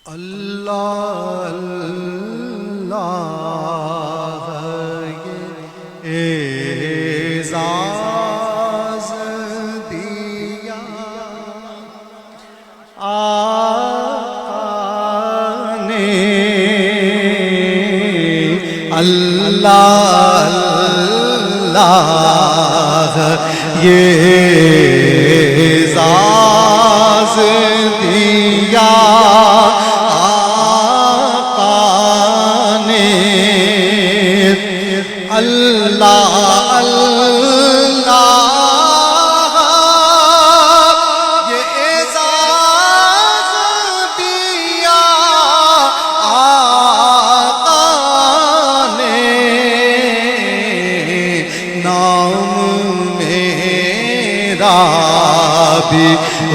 اللہ اللہ یہ اعزاز دیا آقا نے اللہ اللہ یہ اعزاز دیا اللہ اللہ یہ اعزاز دیا آقا نے نام میرا بھی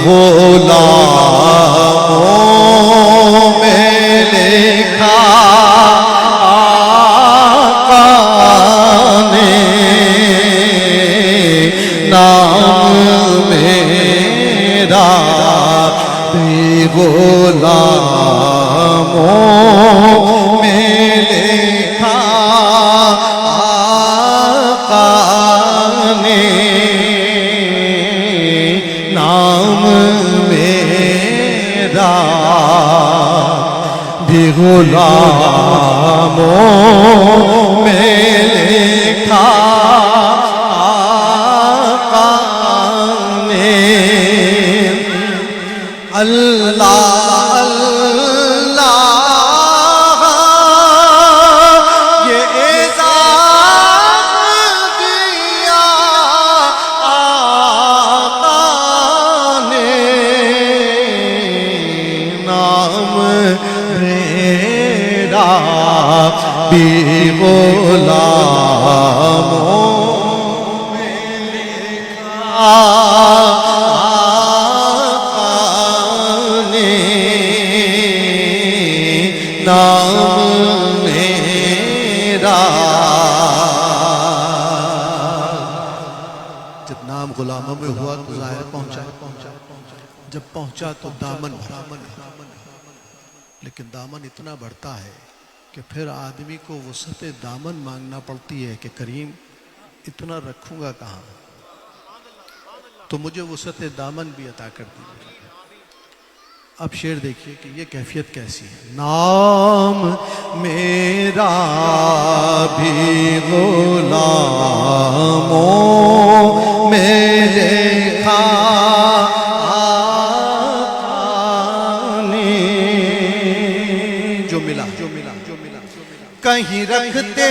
غلاموں میں لکھا نام میرا بھی غلاموں میں لکھا آقا نے نام میرا بھی غلاموں میں لکھا اللہ اللہ یہ اعزاز دیا آقا نے نام میرا بھی غلاموں میں لکھا نام میرا جب نام غلاموں میں ہوا تو ظاہر پہنچا جب پہنچا تو دامن لیکن دامن اتنا بڑھتا ہے کہ پھر آدمی کو وسعت دامن مانگنا پڑتی ہے کہ کریم اتنا رکھوں گا کہاں تو مجھے وسعت دامن بھی عطا کر دیجیے۔ اب شعر دیکھیے کہ یہ کیفیت کیسی ہے۔ نام میرا بھی غلاموں میں لکھا آقا نے جو ملا کہیں رکھتے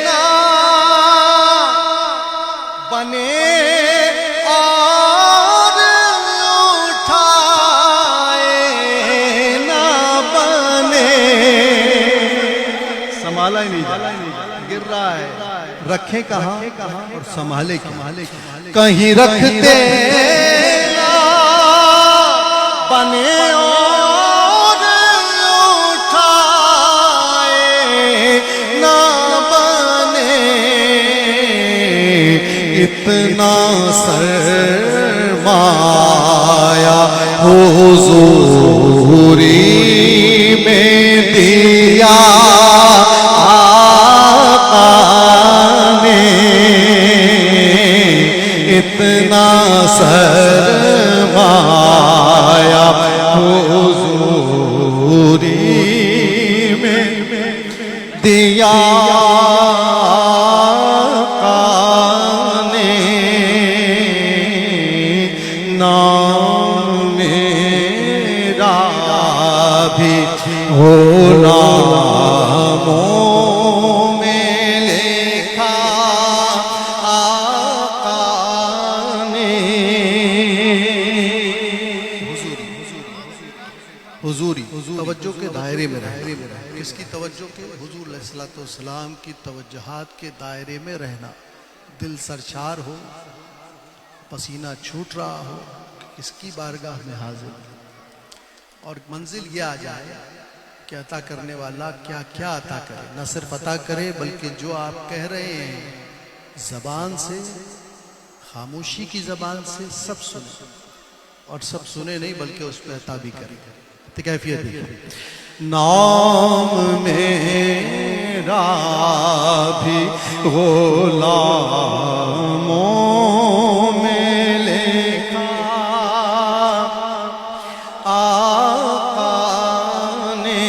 نہ بنے سنبھالا ہی نہیں گر رہا ہے رکھیں کہاں اور سنبھالے کہیں رکھتے نہ بنے اور اٹھائے نہ بنے اتنا سرمایہ حضوری میں دیا اتنا سرمایہ حضوری میں دیا آقا نے نام میرا بھی غلاموں حضوری توجہ کے دائرے میں رہنا۔ کس کی توجہ کے؟ حضور علیہ السلام کی توجہات کے دائرے میں رہنا۔ دل سرشار ہو، پسینہ چھوٹ رہا ہو، کس کی بارگاہ میں حاضر اور منزل یہ آ جائے کہ عطا کرنے والا کیا کیا عطا کرے، نہ صرف عطا کرے بلکہ جو آپ کہہ رہے ہیں زبان سے، خاموشی کی زبان سے سب سنے، اور سب سنے نہیں بلکہ اس پہ عطا بھی کرے۔ تو کیفیت دیکھیں نام میرا بھی غلاموں میں لکھا آقا نے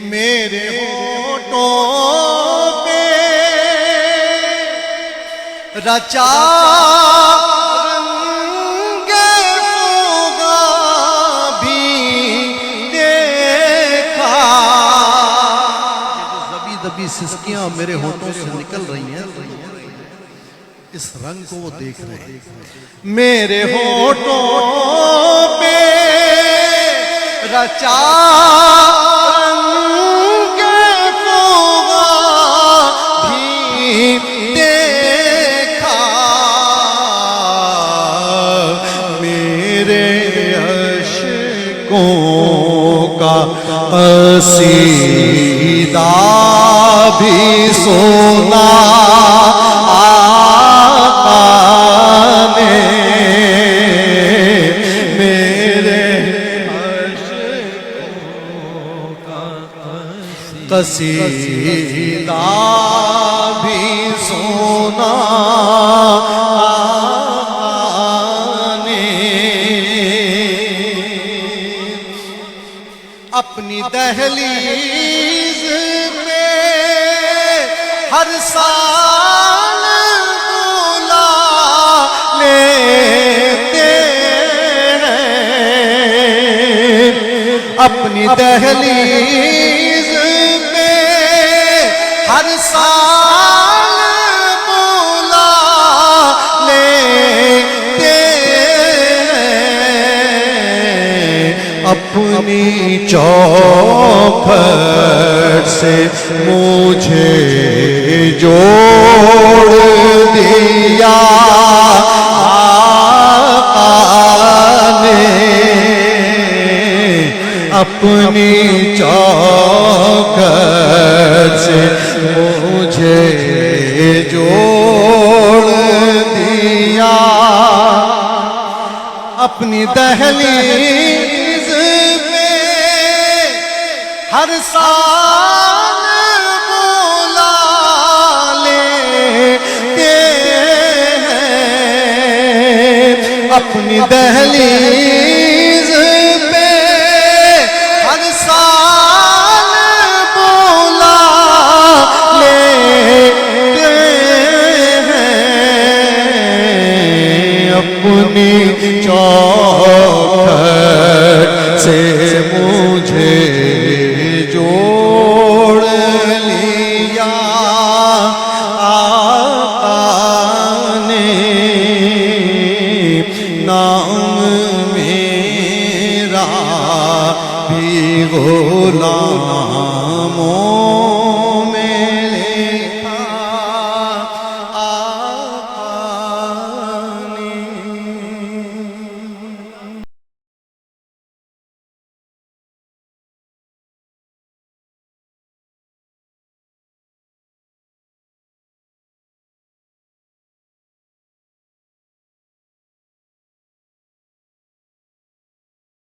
میرے ہونٹوں پہ رچا سسکیاں میرے ہونٹوں سے نکل رہی ہیں اس رنگ کو وہ دیکھ رہے ہیں میرے ہونٹوں پہ رچا رنگ فغاں بھی دیکھا میرے عشقوں کا قصیدہ بھی سنا آقا نے میرے عشقوں کا قصیدہ بھی سنا آقا نے اپنی دہلیز ہر سال بلا لیتے ہیں اپنی دہلیز پہ ہر سال بلا لیتے ہیں اپنی چوکھٹ سے مجھے جوڑ دیا آقا نے اپنی چوکھٹ سے مجھے جوڑ دیا اپنی دہلیز میں ہر سال بلا لیتے ہیں اپنی دہلیز پہ ہر سال بلا لیتے ہیں اپنی چوکھٹ سے مجھے جوڑ لیا آقا نے نام میرا بھی غلاموں